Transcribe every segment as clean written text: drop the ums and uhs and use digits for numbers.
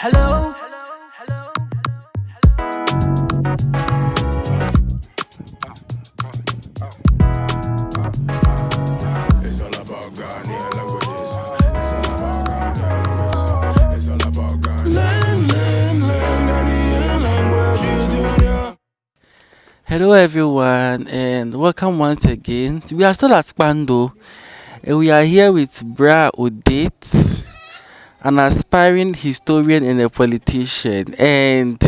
Hello. It's all about Ghanaian languages. It's all about Ghanaian languages. It's all about Ghanaian languages. Hello everyone and welcome once again. We are still at Spando and we are here with Bra Odate, an aspiring historian and a politician, and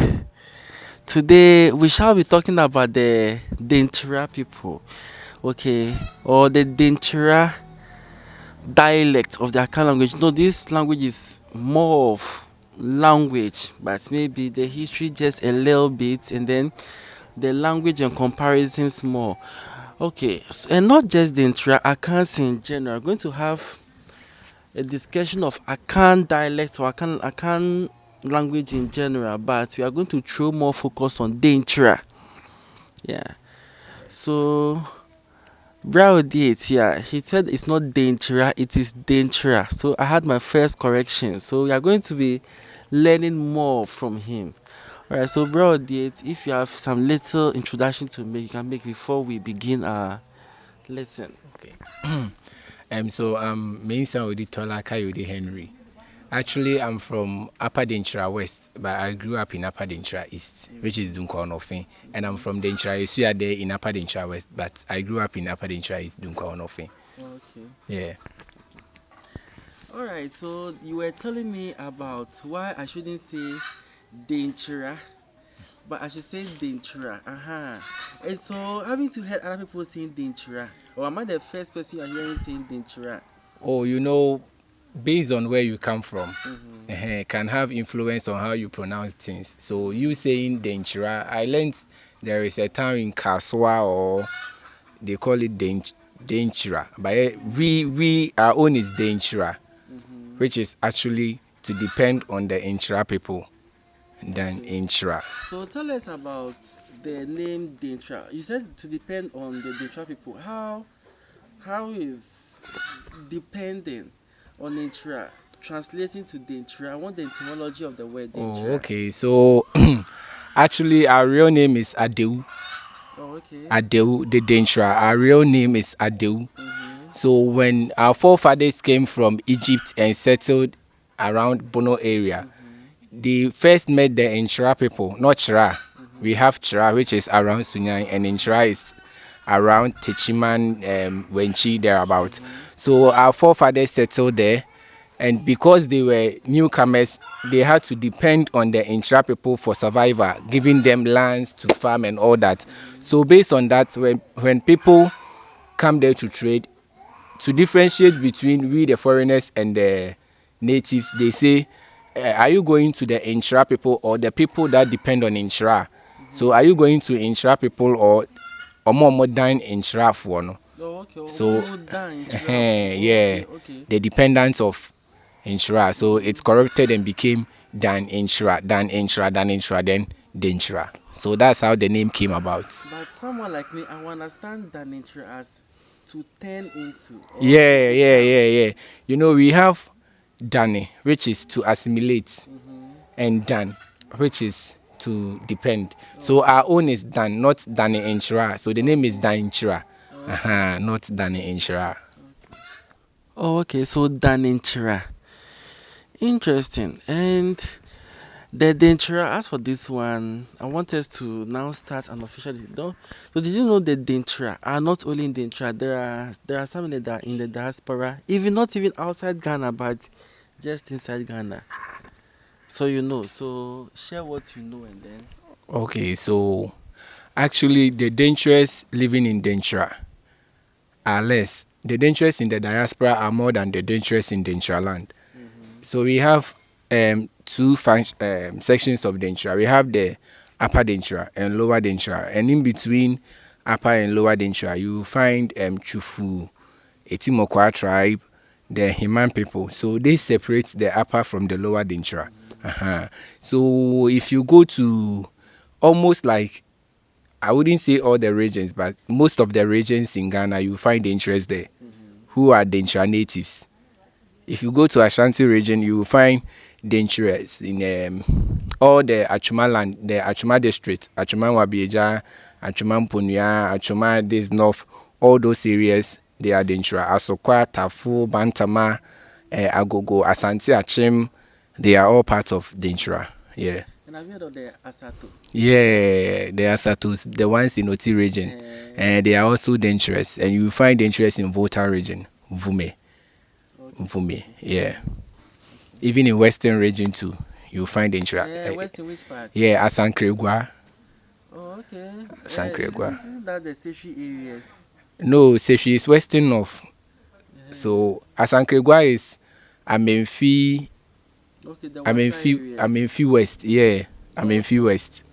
today we shall be talking about the Dentra people, okay, or the Dentra dialect of the Akan language. No, this language is more of language, but maybe the history just a little bit, and then the language and comparisons more. Okay, and not just the Akans in general. We're going to have a discussion of Akan dialects or Akan language in general, but we are going to throw more focus on Dentra. Yeah. So Brao did, yeah, he said it's not Dentra, it is Dentra. So I had my first correction. So we are going to be learning more from him. Alright, so Brao did, if you have some little introduction to make, you can make before we begin our lesson. Okay. Main sound with Tola Kayode Henry. Actually, I'm from Upper Dentra West, but I grew up in Upper Dentra East, which is Dunkwa. And I'm from Dentra Esuya there in Upper Dentra West, but I grew up in Upper Dentra East, Dunkwa. Okay. Yeah. Alright, so you were telling me about why I shouldn't say Dentra, but I should say Dentra. And so, having to hear other people saying Dentra, or am I the first person you are hearing saying Dentra? Oh, based on where you come from, can have influence on how you pronounce things. So you saying Dentra, I learned there is a town in Kaswa, or they call it Dentra, but we our own is Dentra, which is actually to depend on the Intra people than Intra. So tell us about the name Dentra. You said to depend on the Dentra people. How is depending on Intra translating to Dentra? I want the etymology of the word Dentra. Oh, okay. So actually our real name is Adeu. Oh, okay. Adeu, the Dentra. Our real name is Adeu. So when our forefathers came from Egypt and settled around Bono area, they first met the Intra people, not Chra. We have Chra, which is around Sunyani, and Intra is around Techiman, Wenchi, thereabout. So our forefathers settled there, and because they were newcomers, they had to depend on the Intra people for survival, giving them lands to farm and all that. So based on that, when people come there to trade, to differentiate between we the foreigners and the natives, they say, are you going to the Intra people or the people that depend on Intra? So are you going to Intra people or more modern Intra for no? Oh, okay. So Okay. the dependence of Intra. So it's corrupted and became Dan Intra, then Dentra. So that's how the name came about. But someone like me, I understand that nature as to turn into. Yeah. We have Dane, which is to assimilate, and Dan, which is to depend. So our own is Dan, not Dane Inchira. So the name is Dan Inchira, not Dane Inchira. Oh, okay. So Daninchira. Interesting. And the Dentra, as for this one, I want us to now start an official. So did you know the Dentra are not only in Dentra? There are some that are in the diaspora, even not even outside Ghana, but just inside Ghana. So share what you know and then. Okay, so actually the Dentras living in Dentra are less. The Dentras in the diaspora are more than the Dentras in Dentra land. So we have two sections of Dentra. We have the Upper Dentra and Lower Dentra, and in between Upper and Lower Dentra, you find Chufu, Etimokwa tribe, the Himan people. So they separate the Upper from the Lower Dentra. So if you go to almost like, I wouldn't say all the regions, but most of the regions in Ghana, you find Dentras there, who are Dentra natives. If you go to Ashanti region, you will find Dangerous in all the Achuma land, the Achuma district, Achuma Wabieja, Achuma Mpunya, Achuma this north, all those areas they are dangerous. Asokwa, Tafu, Bantama, Agogo, Asante, Achim, they are all part of Dentra. Yeah. And have you heard of the Asato? Yeah, the Asatos, the ones in Oti region, and they are also dangerous. And you find dangerous in Volta region, Vume, Vume, yeah. Even in Western region too, you find dangerous. Yeah, Western which part? Yeah, Asankregwa. Oh, okay. Asankregwa. Isn't that the Seshi areas? No, Sefi is Western North. Yeah. So Asankregwa is Amenfi. Okay, the Amenfi West. Yeah, Amenfi West.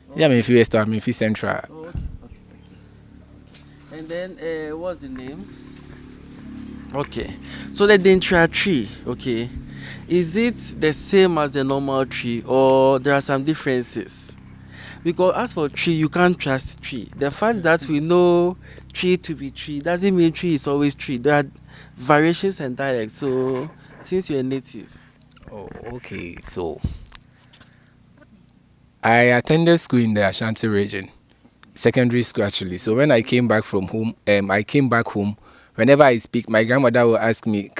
Okay. Yeah, Amenfi West or Amenfi Central. Oh, okay. And then what's the name? Okay, so the Denkyira tree, okay, is it the same as the normal tree or there are some differences? Because as for tree, you can't trust tree. The fact that we know tree to be tree doesn't mean tree is always tree. There are variations and dialects. So since you're a native. Oh, okay. So I attended school in the Ashanti region, secondary school actually. So when I came back from home, whenever I speak, my grandmother will ask me,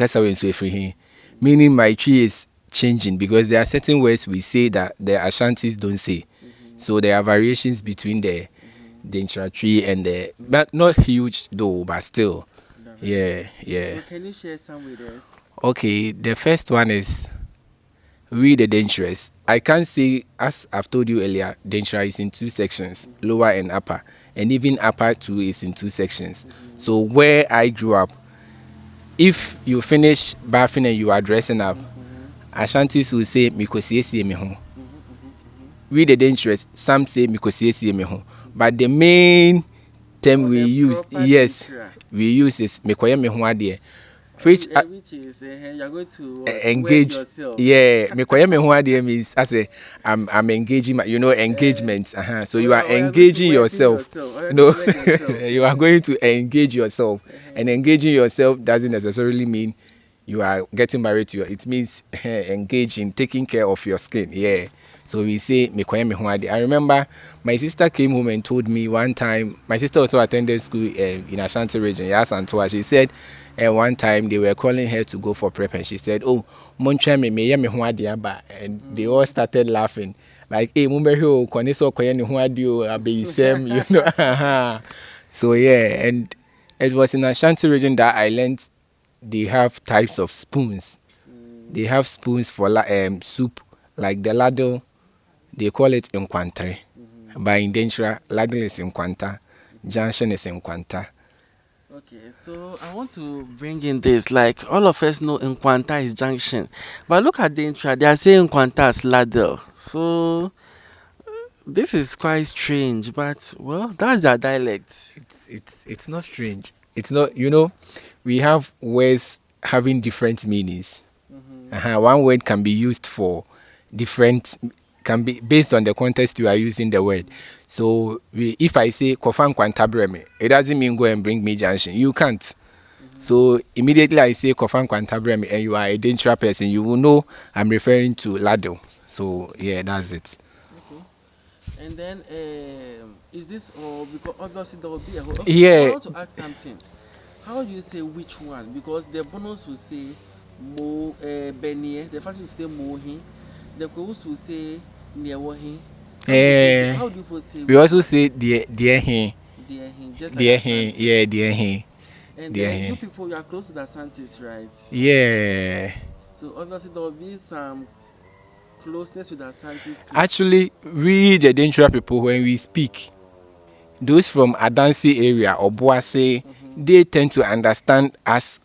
meaning my tree is changing because there are certain words we say that the Ashantis don't say. So there are variations between the Denkyira tree and the, but not huge though, but still. Yeah. So can you share some with us? Okay, the first one is read the Dangerous. I can't say, as I've told you earlier, Denkyira is in two sections, lower and upper, and even upper too is in two sections. So where I grew up, if you finish bathing and you are dressing up, Ashantis will say "Mikosiesie me ho." Read the Dangerous. Some say "Mikosiesie me ho," but the main term we use, yes, we use is "Mekoye me ho ade," which is you're going to engage yourself. Yeah, mekoye me ho ade means I say I'm engaging engagement. So you are engaging yourself. No, you are going to engage yourself, and engaging yourself doesn't necessarily mean you are getting married to it means engaging, taking care of your skin. Yeah. So we say mekoye me ho ade. I remember my sister came home and told me one time. My sister also attended school in Ashanti region. Yes, Antoa. She said, and one time they were calling her to go for prep, and she said, "Oh, moncha me ho ade aba," and they all started laughing. Like, "Hey, mumbe ho kone so koye ni ho ade o abeisem," you know. So yeah, and it was in Ashanti region that I learned they have types of spoons. They have spoons for soup, like the ladle. They call it nkwantre. But in Dentra, ladle is nkwanta, junction is nkwanta. Okay, so I want to bring in this. Like all of us know Nkwanta is junction, but look at Dentra. They are saying Nkwanta as ladle. So this is quite strange, but well, that's their dialect. It's not strange. It's not. You know, we have words having different meanings. One word can be used for different. Can be based on the context you are using the word. So if I say Kofan Kwantabreme, it doesn't mean go and bring me junction. You can't. So immediately I say Kofan Kwantabreme and you are a Dentra person, you will know I'm referring to Lado. So yeah, that's it. Okay. And then is this all because obviously there will be a whole Yeah. I want to ask something. How do you say which one? Because the bonus will say Mo Benie, the first will say Mohi, the chorus will say Newahi. How do you say? We also say dear he. Just like Dear he, yeah, dear he. And then you people, you are close to the Santis, right? Yeah. So obviously there will be some closeness with the Santis too. Actually, we the Dentra people, when we speak, those from Adansi area or Boase, they tend to understand us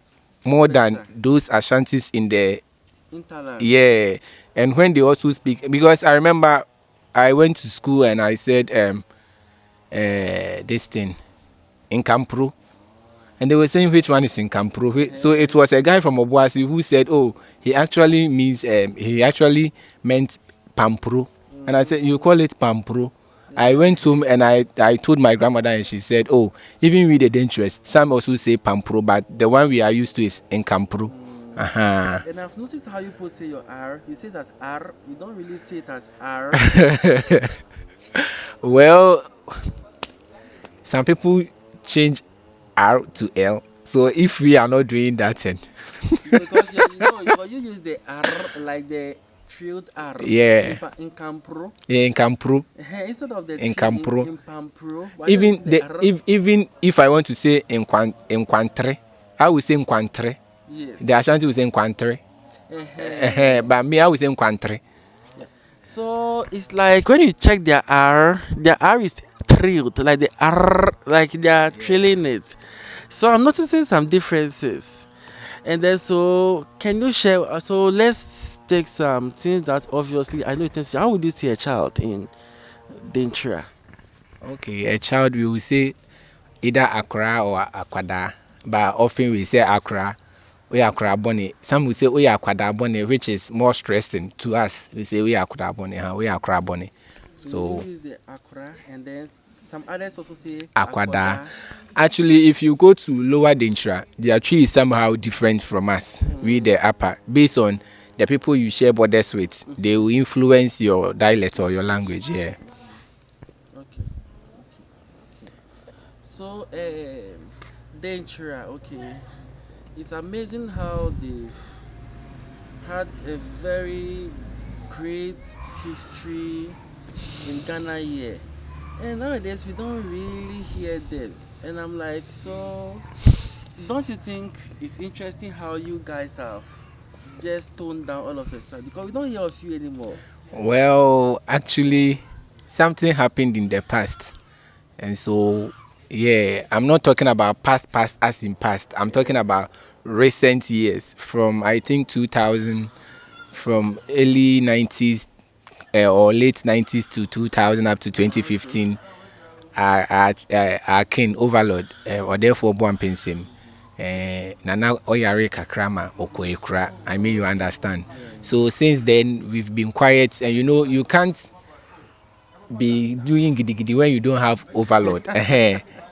more than those Ashantis in the Interland. Yeah. And when they also speak, because I remember I went to school and I said this thing in Kampru, and they were saying which one is in Kampru. So it was a guy from Obuasi who said, "Oh, he actually meant Pampru," and I said, "You call it Pampru?" I went home and I told my grandmother, and she said, "Oh, even with the dangerous, some also say Pampru, but the one we are used to is in Kampru." And I've noticed how you people say your R. You say it as R. You don't really say it as R. Well, some people change R to L. So if we are not doing that, then Because you use the R like the trilled R. Yeah. In Campro. yeah, in Campro, Instead of the In trill Campro. in Pampro. Why don't you even use the R? even if I want to say Enquantre, I will say Enquantre. Yes. The Ashanti will say Enquantre. But me, I will say Enquantre. So it's like when you check their R is trilled, like the R, like they are trilling it. So I'm noticing some differences. And then, so can you share? So let's take some things that obviously I know it is. How would you see a child in Dentra? Okay, a child we will say either Accra or Akwada, but often we say Accra. We Accra Bonnie. Some will say we Akwada Bonnie, which is more stressing to us. We say we Accra Bonnie, we Accra Bonnie. So you use the Accra, and then some others also say Akwada. Actually, if you go to Lower Dentra, their tree is somehow different from us. We the upper, based on the people you share borders with, they will influence your dialect or your language. Yeah. Okay. So, Dentra, okay. It's amazing how they've had a very great history in Ghana here. And nowadays we don't really hear them. And I'm like, so don't you think it's interesting how you guys have just toned down all of a sudden? Because we don't hear of you anymore. Well, actually, something happened in the past, and so yeah, I'm not talking about past as in past. I'm talking about recent years, from I think 2000, from early 90s or late 90s to 2000 up to 2015. King overlord or therefore born pensim. Nana oyare kakrama okoekra. I mean, you understand. So since then we've been quiet, and you can't be doing gidi gidi when you don't have overlord.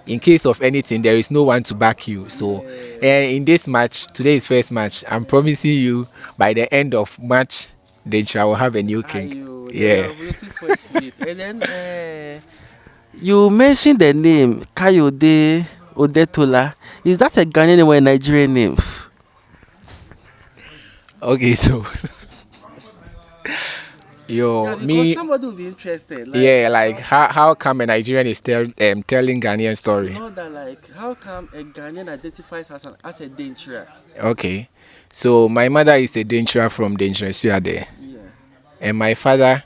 In case of anything, there is no one to back you. So in this match, today is first match. I'm promising you by the end of March, Dentra will have a new king. Yeah. Looking forward to it. And then you mentioned the name Kayode Odetola. Is that a Ghanaian name or a Nigerian name? Okay, so Because somebody will be interested. like how come a Nigerian is telling Ghanaian story? That like how come a Ghanaian identifies as a Dentra? Okay, so my mother is a Dentra from Dentra there, Yeah. and my father,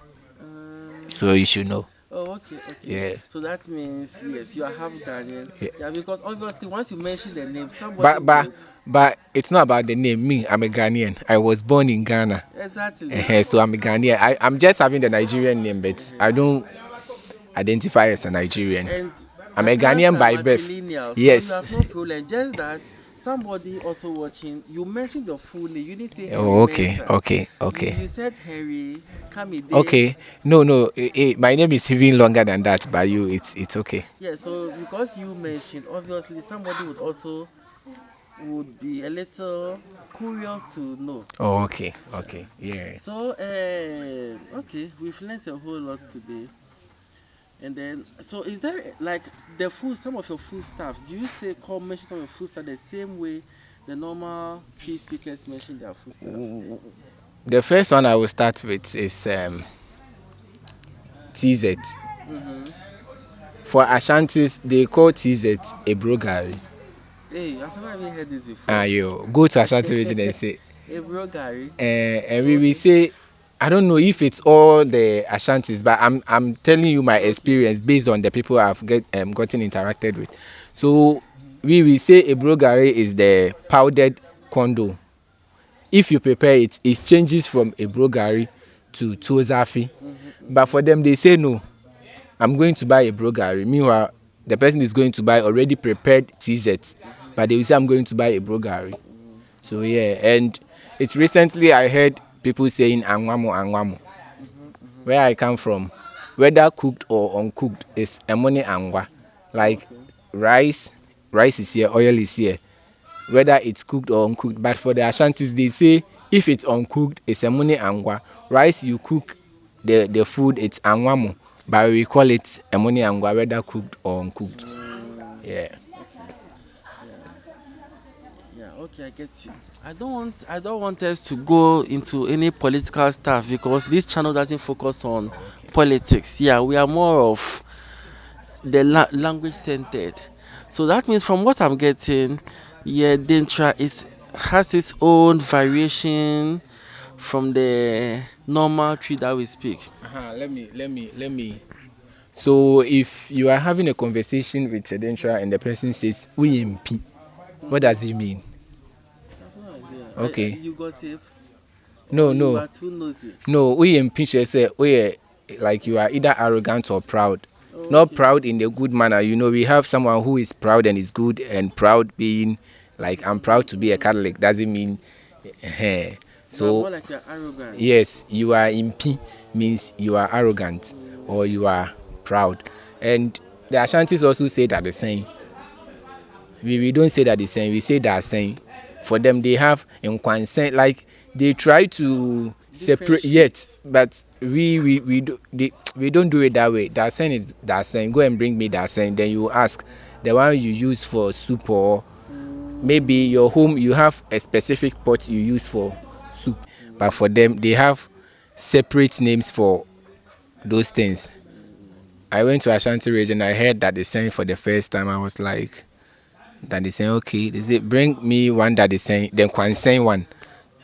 so you should know. Oh, okay. Yeah. So that means yes, you are half Ghanaian. Yeah, because obviously once you mention the name, somebody. But it's not about the name. Me, I'm a Ghanaian. I was born in Ghana. Exactly. So I'm a Ghanaian. I'm just having the Nigerian name, but I don't identify as a Nigerian. And I'm a Ghanaian by birth. So Yes. you have no problem. Just that somebody also watching, you mentioned your full name. You didn't say Henry Okay. You said Henry Kamide. Okay. No. My name is even longer than that. By you, it's okay. Yeah. So because you mentioned, obviously somebody would be a little curious to know. Oh, okay. Yeah. So okay, we've learned a whole lot today. And then, so is there like some of your food stuffs? Do you mention some of your food stuff the same way the normal tree speakers mention their food stuff? The first one I will start with is TZ. For Ashantis, they call TZ a brogari. Hey, I've never even heard this before. You go to Ashanti region and say a brogari. And we will say, I don't know if it's all the Ashantis, but I'm telling you my experience based on the people I've gotten interacted with. So we will say a brogari is the powdered kondo. If you prepare it, it changes from a brogari to tozafi. But for them, they say no. I'm going to buy a brogari. Meanwhile, the person is going to buy already prepared TZ, but they will say I'm going to buy a brogari. So yeah, and it's recently I heard people saying angwamo. Where I come from, whether cooked or uncooked, is emone angwa. Like rice is here, oil is here. whether it's cooked or uncooked. But for the Ashantis, they say if it's uncooked, it's emune angwa. Rice you cook the food, it's angwamo. But we call it emune angwa, whether cooked or uncooked. Yeah. Yeah, okay, I get you. I don't want us to go into any political stuff because this channel doesn't focus on politics. Yeah, we are more of the language centered. So that means from what I'm getting, yeah, Dentra has its own variation from the normal tree that we speak. Let me. So if you are having a conversation with a Dentra and the person says "UMP," what does it mean? Okay. You got it. No, You are too nosy. No, UMP say like you are either arrogant or proud. Okay. Not proud in a good manner. You know, we have someone who is proud and is good, and proud being like I'm proud to be a Catholic doesn't mean so More like you're arrogant. yes, you are impi means you are arrogant or you are proud. And the Ashantis also say that the same. We don't say that the same, we say that same. For them they have in consent, like they try to separate yet, but we don't do it that way. That saying is that saying. Go and bring me that saying. Then you ask the one you use for soup, or maybe your home you have a specific pot you use for soup. But for them they have separate names for those things. I went to Ashanti region. I heard that the saying for the first time. I was like, that they say okay. They say bring me one that they say then Kwansen one.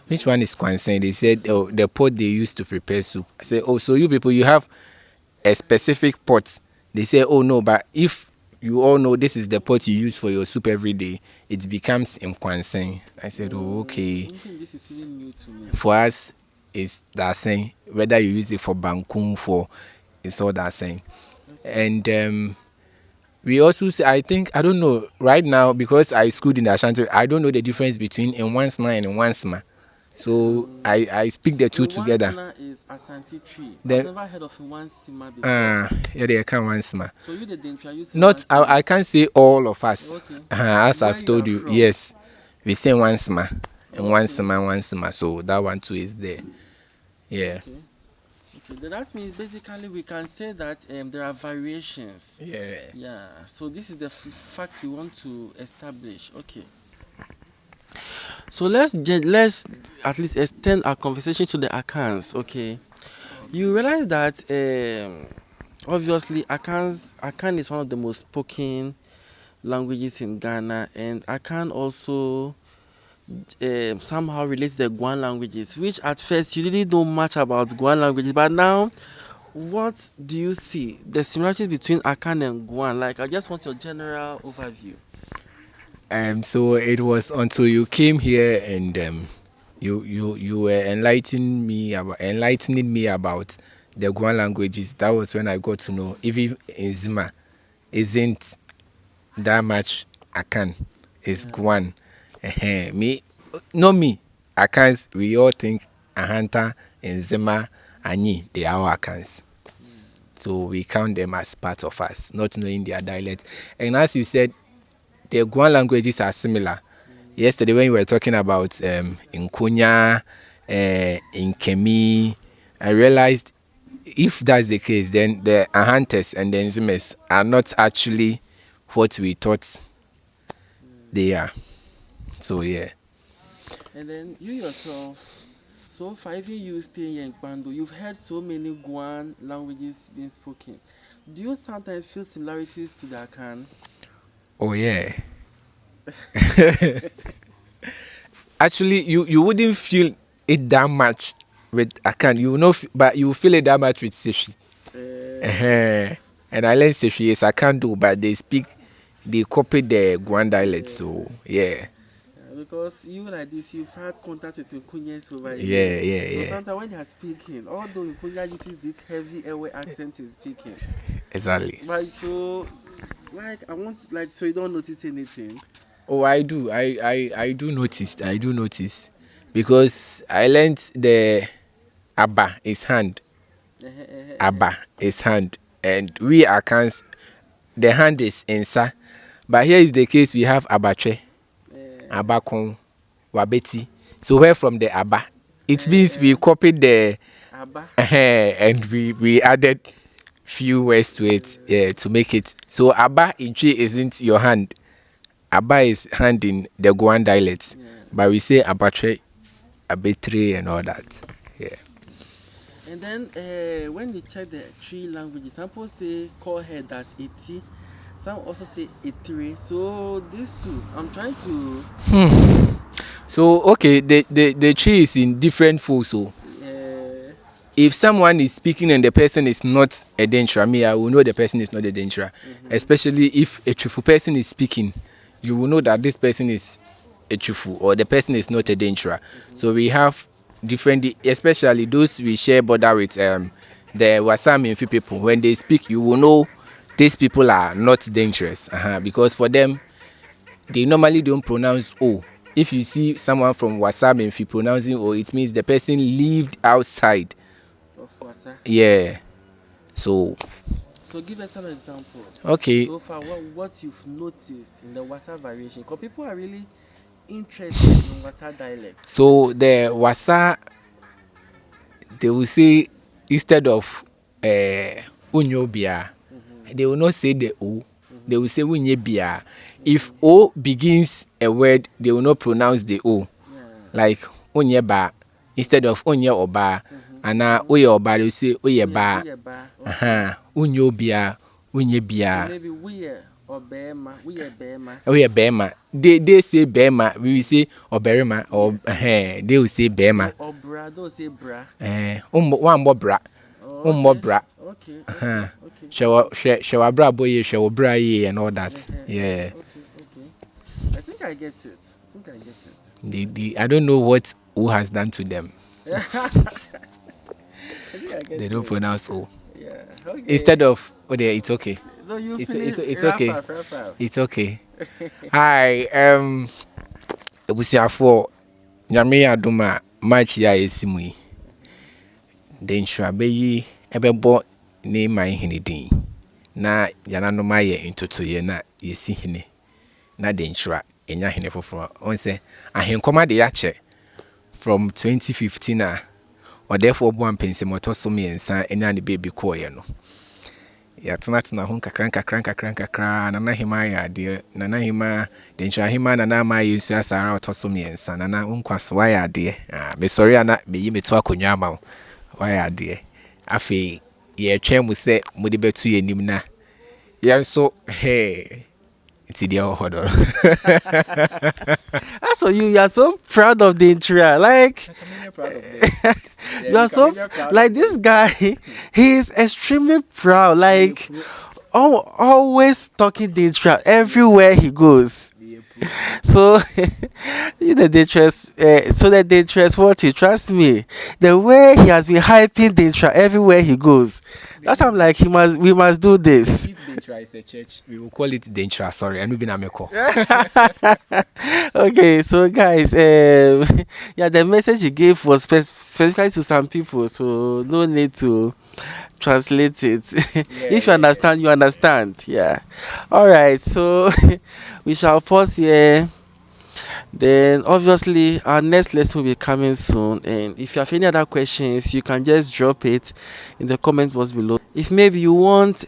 Which one is Kwansen? They said, oh, the pot they used to prepare soup. I said, oh, so you people, you have a specific pot. They say, oh, no, but if you all know this is the pot you use for your soup every day, it becomes in Kwansen. I said, oh, okay. This is really new to me. For us, it's that saying. Whether you use it for Bankun, it's all that saying. And we also say, I don't know, right now, because I schooled in the Ashanti, I don't know the difference between in Wansna and in Wansma. So I speak the two together. Wansna is Asante tree. I've never heard of Wansima before. Yeah, they can Wansma. So you the Dentra use Not, I can't say all of us. Okay. As I've told you, from? yes. We say Wansma. And Wansma. So that one too is there. Yeah. Okay. Then that means basically we can say that there are variations. Yeah. Yeah. So this is the fact we want to establish. Okay. So let's at least extend our conversation to the Akans. Okay. You realize that obviously Akan is one of the most spoken languages in Ghana, and Akan also somehow relates the Guan languages, which at first you didn't know much about Guan languages, but now what do you see the similarities between Akan and Guan? Like, I just want your general overview. So it was until you came here and you were enlightening me about the Guan languages. That was when I got to know even Nzima isn't that much Akan. It's Guan. Not me. Akans, we all think Ahanta, Nzima, Anyi, they are our Akans. So we count them as part of us, not knowing their dialect. And as you said, the Guan languages are similar. Yesterday when we were talking about Nkonya, Nkemi, I realized if that's the case, then the Ahantes and the Nzimes are not actually what we thought they are. So yeah. And then you yourself, so far even you stay in Bando, you've heard so many Guan languages being spoken. Do you sometimes feel similarities to the Akan? Oh yeah. Actually, you wouldn't feel it that much with Akan. You will not, but you will feel it that much with Sefi. And I learned Sefi is Akan too, but they copy the Guan dialect. So yeah. Because you like this, you've had contact with Nkunyans over here. Yeah. So sometimes when they are speaking, although Nkunya uses this heavy airway accent in speaking. Exactly. But so, like, I want, like, so you don't notice anything? Oh, I do. I do notice. Because I learned the Abba is hand. Abba is hand. And we Akans, the hand is Insa. But here is the case, we have Abache. Abakon, Wabeti. So where from the Aba? It means we copied the Aba. and we added few words to it to make it. So Aba in Twi isn't your hand. Aba is hand in the Guan dialects. But we say Abatre, Abetre and all that. Yeah. And then when you check the three languages, some people say call head as eti, some also say etire. So these two, I'm trying to. So okay, the tree is in different folds. So if someone is speaking and the person is not a Dentra, me, I will know the person is not a Dentra. Especially if a truthful person is speaking, you will know that this person is a truthful or the person is not a Dentra. So we have different, especially those we share border with the Wasam Mfi people. When they speak, you will know these people are not dangerous because for them, they normally don't pronounce O. If you see someone from Wasam Mfi pronouncing O, it means the person lived outside. Yeah. So give us some examples. Okay. So far, what you've noticed in the Wasa variation, because people are really interested in Wasa dialect. So the Wasa, they will say instead of Unyobia, they will not say the O. They will say Unyebia. If O begins a word, they will not pronounce the O. Like Unyeba instead of Unye Oba. And Uye Oba, they will say Uyeba. Unyobia, Unyebia. Maybe we are Bema. We are Bema. They say Bema. We will say Oberema or they will say Bema. Or bra, don't say bra. One more bra. One more bra. Okay. Show bra boy, show bra ye and all that. Yeah. Okay. I think I get it. I don't know what who has done to them. They don't pronounce O. Yeah. Okay. Instead of it's okay. No, it's okay. It's okay. Hi, ebusiafo nyame adoma match ya esimu yi. Dentra beyi ebebo ne man hinidin. Na yananoma ye intotoye na yesi hine. Na Dentra enya hine foforo. On say ahenkoma de yache from 2015 or therefore bo ampense moto so me ensa enya ne baby koye no. Ya tena ho kakran nana hima ya de nana hima Dentra hima nana ma yesu asara otoso me ensa nana unkwaso wa ya de me sorry ana me yi meto akonwa ama wa ya de afi ye twa mu se mu de betu ye nim na ye so it's the hodor. So you are so proud of the Dentra, like you are so like this guy. He is extremely proud, like always talking Dentra everywhere he goes. So the Dentra what you trust me. The way he has been hyping Dentra everywhere he goes. That's why I'm like we must do this. If Dentra is a church, we will call it Dentra. Sorry, and we've been ameko. Okay, so guys, the message he gave was specifically to some people, so no need to translate it. If you understand, you understand. Yeah. All right, so we shall pause here. Then obviously our next lesson will be coming soon, and if you have any other questions, you can just drop it in the comment box below. If maybe you want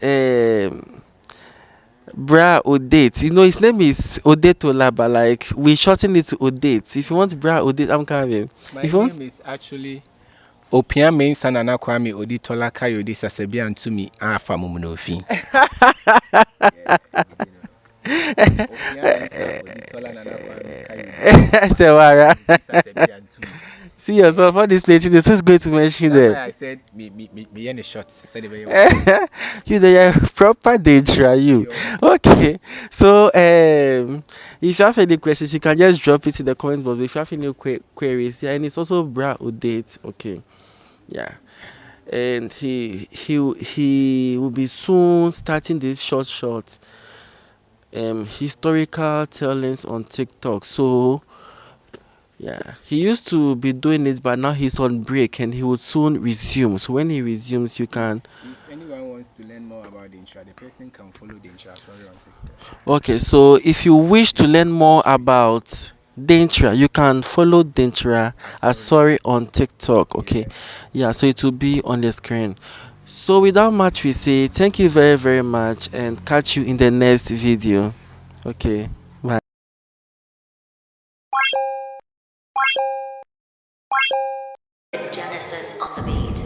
Bra Odate, his name is Odetola, but like we shorten it to Odate. If you want Bra Odate, I'm coming. My name is actually Opiame Sanana Kwame Oditola Kayode Sasebi and to me Afamumunofi. See yourself on this place. This is going to mention them. I said me in the short. You the proper Dentra, you. Okay. So if you have any questions, you can just drop it in the comments box. If you have any queries, and it's also Bra Odate. Okay. Yeah. And he will be soon starting this short historical tellings on TikTok. So yeah, he used to be doing it, but now he's on break and he will soon resume. So when he resumes, you can. If anyone wants to learn more about Dentra, the person can follow Dentra on TikTok. Okay, so if you wish to learn more about Dentra. You can follow Dentra as sorry on TikTok. Okay, yeah, so it will be on the screen. So without much we say, thank you very very much and catch you in the next video. Okay, bye. It's Genesis on the beat.